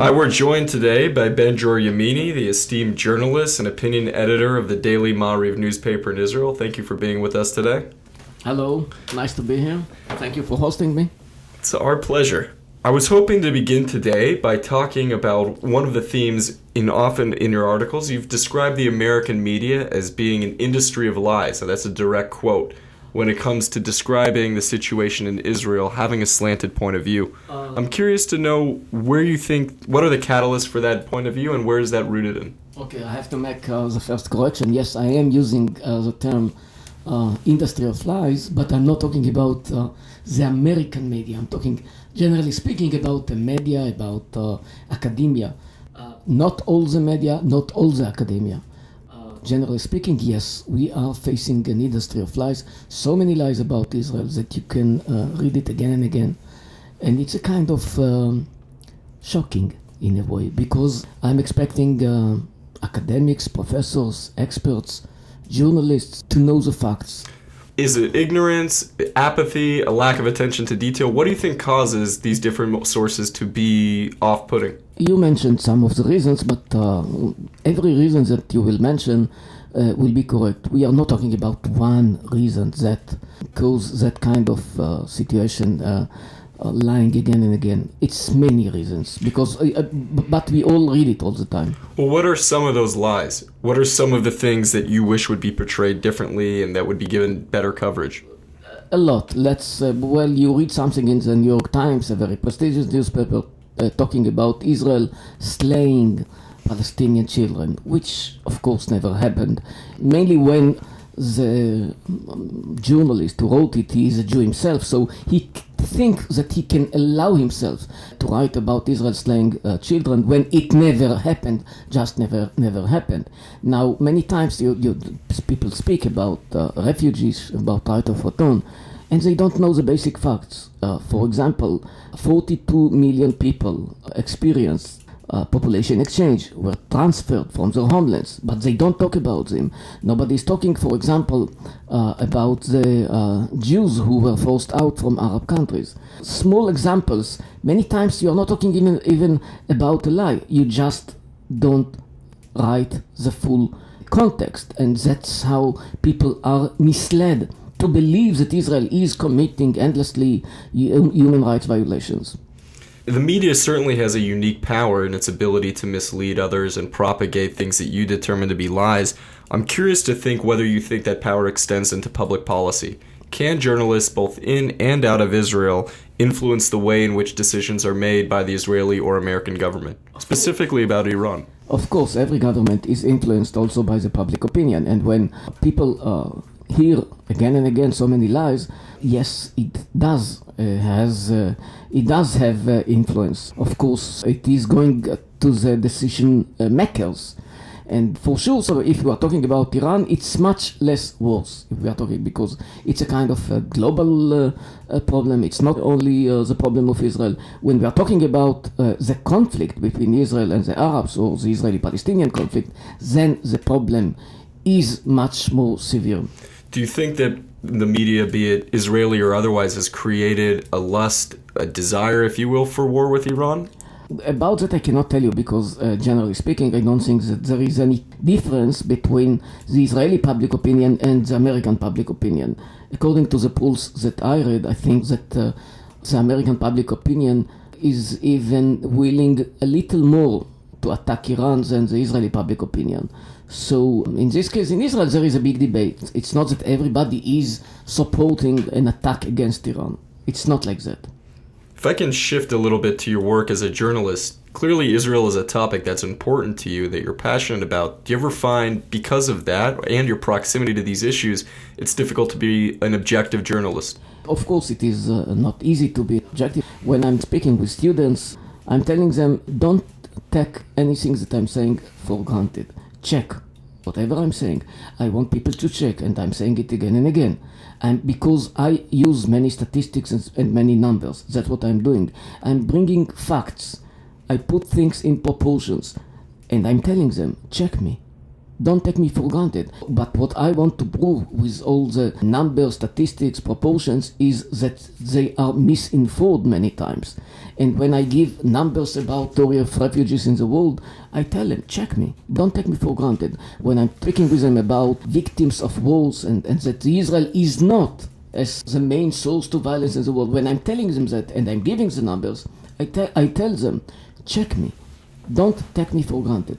Hi, we're joined today by Dror Yemini, the esteemed journalist and opinion editor of the daily Maariv Newspaper in Israel. Thank you for being with us today. Hello, nice to be here. Thank you for hosting me. It's our pleasure. I was hoping to begin today by talking about one of the themes often in your articles. You've described the American media as being an industry of lies, and that's a direct quote, when it comes to describing the situation in Israel, having a slanted point of view. I'm curious to know what are the catalysts for that point of view, and where is that rooted in? Okay, I have to make the first correction. Yes, I am using the term industry of lies, but I'm not talking about the American media. I'm talking, generally speaking, about the media, about academia. Not all the media, not all the academia. Generally speaking, yes, we are facing an industry of lies. So many lies about Israel that you can read it again and again. And it's a kind of shocking in a way, because I'm expecting academics, professors, experts, journalists to know the facts. Is it ignorance, apathy, a lack of attention to detail? What do you think causes these different sources to be off-putting? You mentioned some of the reasons, but every reason that you will mention will be correct. We are not talking about one reason that causes that kind of situation, lying again and again. It's many reasons, but we all read it all the time. Well, what are some of those lies? What are some of the things that you wish would be portrayed differently and that would be given better coverage? A lot. You read something in the New York Times, a very prestigious newspaper, talking about Israel slaying Palestinian children, which of course never happened. Mainly when the journalist who wrote it, he is a Jew himself, so he thinks that he can allow himself to write about Israel slaying children when it never happened, just never happened. Now, many times people speak about refugees, about right of return, and they don't know the basic facts. For example, 42 million people experienced population exchange, were transferred from their homelands, but they don't talk about them. Nobody is talking, for example, about the Jews who were forced out from Arab countries. Small examples. Many times you are not talking even about a lie. You just don't write the full context, and that's how people are misled to believe that Israel is committing endlessly human rights violations. The media certainly has a unique power in its ability to mislead others and propagate things that you determine to be lies. I'm curious to think whether you think that power extends into public policy. Can journalists, both in and out of Israel, influence the way in which decisions are made by the Israeli or American government, specifically about Iran? Of course, every government is influenced also by the public opinion, and when people hear again and again so many lies, yes, it does have influence. Of course, it is going to the decision makers, and for sure. So, if we are talking about Iran, it's much less worse. If we are talking, because it's a kind of a global problem. It's not only the problem of Israel. When we are talking about the conflict between Israel and the Arabs, or the Israeli-Palestinian conflict, then the problem is much more severe. Do you think that the media, be it Israeli or otherwise, has created a lust, a desire, if you will, for war with Iran? About that I cannot tell you, because generally speaking, I don't think that there is any difference between the Israeli public opinion and the American public opinion. According to the polls that I read, I think that the American public opinion is even willing a little more to attack Iran than the Israeli public opinion. So in this case, in Israel, there is a big debate. It's not that everybody is supporting an attack against Iran. It's not like that. If I can shift a little bit to your work as a journalist, clearly Israel is a topic that's important to you, that you're passionate about. Do you ever find, because of that and your proximity to these issues, it's difficult to be an objective journalist? Of course, it is not easy to be objective. When I'm speaking with students, I'm telling them, don't take anything that I'm saying for granted. Check whatever I'm saying. I want people to check, and I'm saying it again and again. And because I use many statistics and many numbers, that's what I'm doing. I'm bringing facts. I put things in proportions, and I'm telling them, check me. Don't take me for granted. But what I want to prove with all the numbers, statistics, proportions is that they are misinformed many times. And when I give numbers about the story of refugees in the world, I tell them, check me. Don't take me for granted. When I'm speaking with them about victims of wars and that Israel is not as the main source to violence in the world, when I'm telling them that and I'm giving the numbers, I tell them, check me. Don't take me for granted.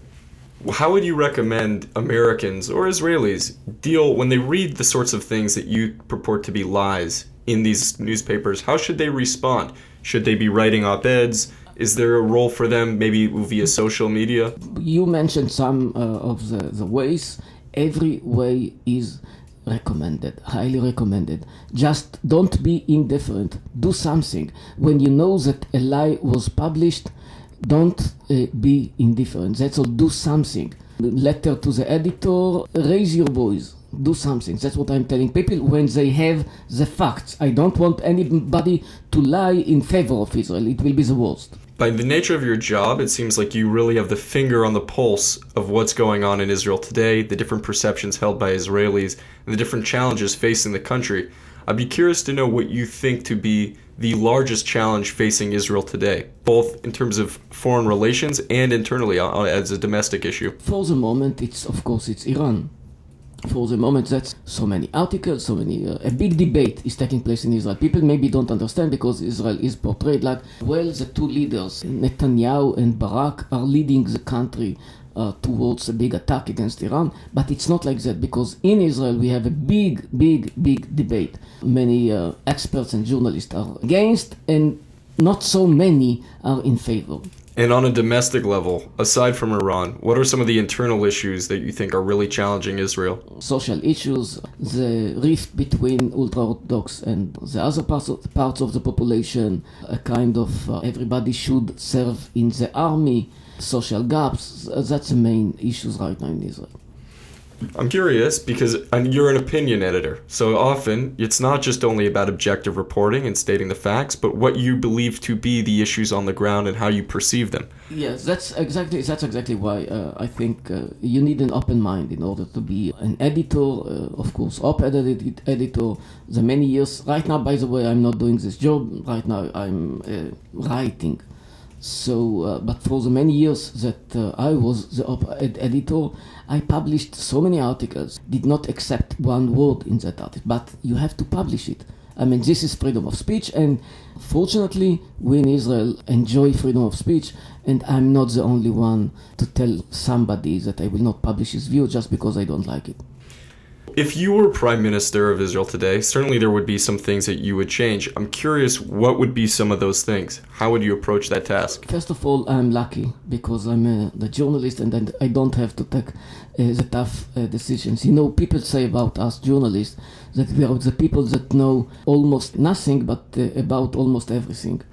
How would you recommend Americans or Israelis deal when they read the sorts of things that you purport to be lies in these newspapers? How should they respond? Should they be writing op-eds? Is there a role for them, maybe via social media? You mentioned some of the ways. Every way is recommended, highly recommended. Just don't be indifferent. Do something. When you know that a lie was published, don't be indifferent. That's all. Do something. Letter to the editor, raise your voice. Do something. That's what I'm telling people when they have the facts. I don't want anybody to lie in favor of Israel. It will be the worst. By the nature of your job, it seems like you really have the finger on the pulse of what's going on in Israel today, the different perceptions held by Israelis, and the different challenges facing the country. I'd be curious to know what you think to be the largest challenge facing Israel today, both in terms of foreign relations and internally as a domestic issue. For the moment, it's Iran. For the moment, that's so many articles, a big debate is taking place in Israel. People maybe don't understand because Israel is portrayed like, well, the two leaders, Netanyahu and Barak, are leading the country towards a big attack against Iran, but it's not like that because in Israel we have a big debate. Many experts and journalists are against and not so many are in favor. And on a domestic level, aside from Iran, what are some of the internal issues that you think are really challenging Israel? Social issues, the rift between ultra-Orthodox and the other parts of the population, a kind of everybody should serve in the army, social gaps, that's the main issues right now in Israel. I'm curious because you're an opinion editor, so often it's not just only about objective reporting and stating the facts, but what you believe to be the issues on the ground and how you perceive them. Yes, that's exactly why I think you need an open mind in order to be an editor, of course, op-ed editor. The many years, right now, by the way, I'm not doing this job. Right now, I'm writing. So, but for the many years that I was the op-ed editor, I published so many articles, did not accept one word in that article, but you have to publish it. I mean, this is freedom of speech, and fortunately, we in Israel enjoy freedom of speech, and I'm not the only one to tell somebody that I will not publish his view just because I don't like it. If you were Prime Minister of Israel today, certainly there would be some things that you would change. I'm curious, what would be some of those things? How would you approach that task? First of all, I'm lucky because I'm the journalist and I don't have to take the tough decisions. You know, people say about us journalists that we are the people that know almost nothing but about almost everything.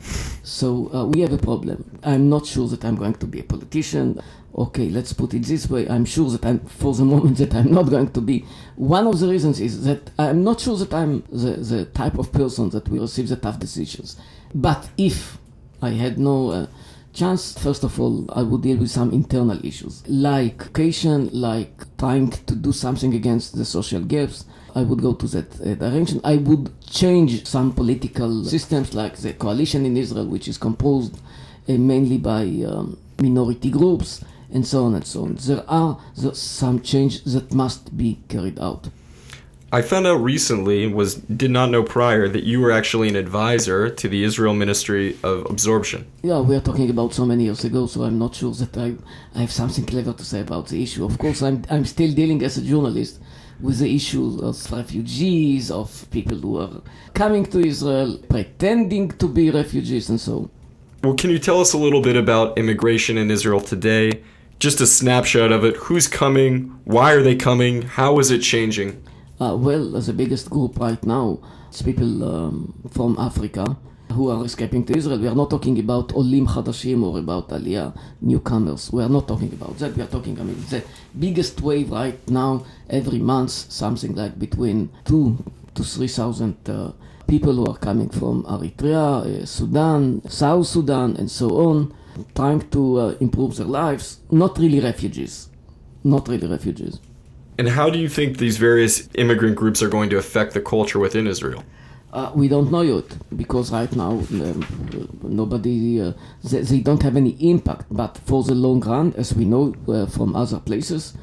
So we have a problem. I'm not sure that I'm going to be a politician. Okay, let's put it this way. I'm sure that for the moment that I'm not going to be. One of the reasons is that I'm not sure that I'm the type of person that will receive the tough decisions. But if I had no chance, first of all, I would deal with some internal issues, like education, like trying to do something against the social gaps. I would go to that direction. I would change some political systems, like the coalition in Israel, which is composed mainly by minority groups, and so on and so on. There are some changes that must be carried out. I found out recently, did not know prior, that you were actually an advisor to the Israel Ministry of Absorption. Yeah, we are talking about so many years ago, so I'm not sure that I have something clever to say about the issue. Of course, I'm still dealing as a journalist with the issue of refugees, of people who are coming to Israel, pretending to be refugees, and so on. Well, can you tell us a little bit about immigration in Israel today? Just a snapshot of it. Who's coming? Why are they coming? How is it changing? Well, the biggest group right now is people from Africa who are escaping to Israel. We are not talking about Olim Chadashim or about Aliyah, newcomers. We are not talking about that. We are talking, the biggest wave right now, every month, something like between 2,000 to 3,000 people who are coming from Eritrea, Sudan, South Sudan, and so on, trying to improve their lives. Not really refugees. not really refugees. And how do you think these various immigrant groups are going to affect the culture within Israel? We don't know yet, because right now they don't have any impact. But for the long run, as we know from other places,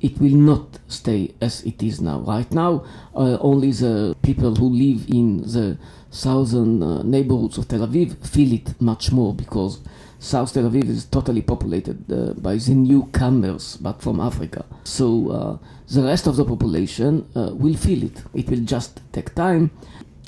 it will not stay as it is now. Right now, only the people who live in the southern neighborhoods of Tel Aviv feel it much more, because South Tel Aviv is totally populated by the newcomers, but from Africa. So the rest of the population will feel it. It will just take time.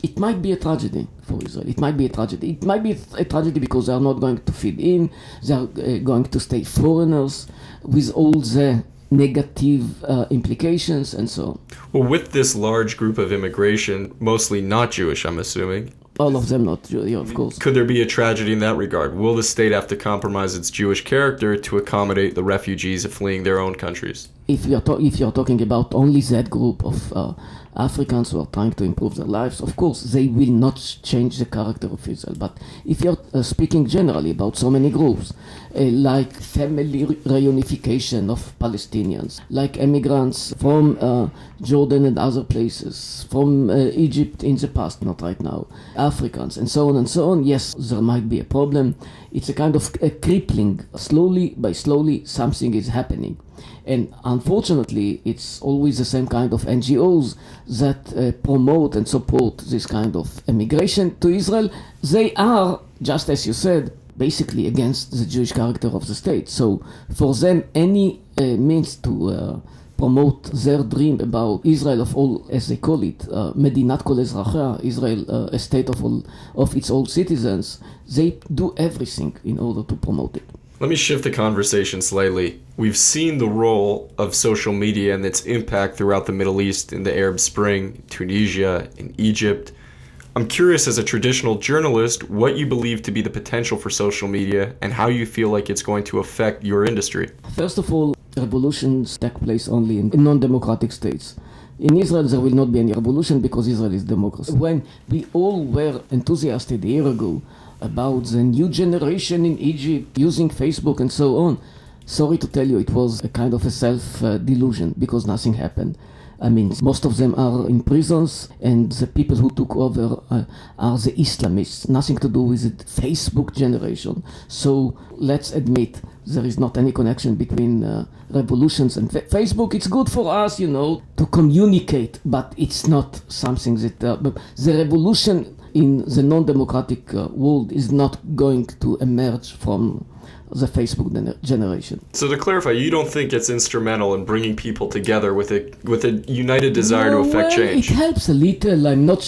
It might be a tragedy for Israel. It might be a tragedy. It might be a tragedy because they are not going to fit in. They are going to stay foreigners with all the negative implications and so on. Well, with this large group of immigration, mostly not Jewish, I'm assuming. All of them not Jewish, of course. Could there be a tragedy in that regard? Will the state have to compromise its Jewish character to accommodate the refugees fleeing their own countries? If you're talking about only that group of Africans who are trying to improve their lives, of course, they will not change the character of Israel. But if you're speaking generally about so many groups, like family reunification of Palestinians, like immigrants from Jordan and other places, from Egypt in the past, not right now, Africans, and so on, yes, there might be a problem. It's a kind of a crippling. Slowly by slowly, something is happening. And unfortunately, it's always the same kind of NGOs that promote and support this kind of immigration to Israel. They are, just as you said, basically against the Jewish character of the state. So for them, any means to promote their dream about Israel of all, as they call it, Medinat kol ezrachea, Israel, a state of its all citizens, they do everything in order to promote it. Let me shift the conversation slightly. We've seen the role of social media and its impact throughout the Middle East in the Arab Spring, Tunisia, in Egypt. I'm curious, as a traditional journalist, what you believe to be the potential for social media and how you feel like it's going to affect your industry. First of all, revolutions take place only in non-democratic states. In Israel, there will not be any revolution because Israel is democracy. When we all were enthusiastic a year ago about the new generation in Egypt using Facebook and so on, sorry to tell you, it was a kind of a self-delusion because nothing happened. I mean, most of them are in prisons, and the people who took over are the Islamists. Nothing to do with the Facebook generation. So let's admit there is not any connection between revolutions and Facebook. It's good for us, to communicate, but it's not something that the revolution in the non-democratic world is not going to emerge from the Facebook generation. So to clarify, you don't think it's instrumental in bringing people together with a united desire to affect change? It helps a little. I'm not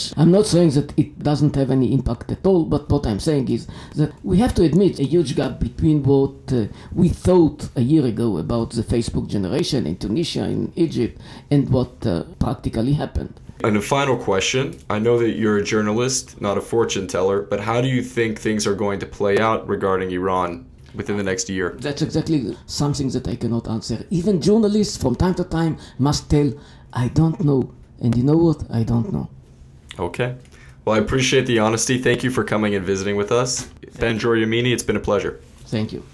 saying that it doesn't have any impact at all, but what I'm saying is that we have to admit a huge gap between what we thought a year ago about the Facebook generation in Tunisia, in Egypt, and what practically happened. And a final question. I know that you're a journalist, not a fortune teller, but how do you think things are going to play out regarding Iran within the next year? That's exactly something that I cannot answer. Even journalists from time to time must tell, I don't know. And you know what? I don't know. Okay. Well, I appreciate the honesty. Thank you for coming and visiting with us. Ben Dror Yemini, it's been a pleasure. Thank you.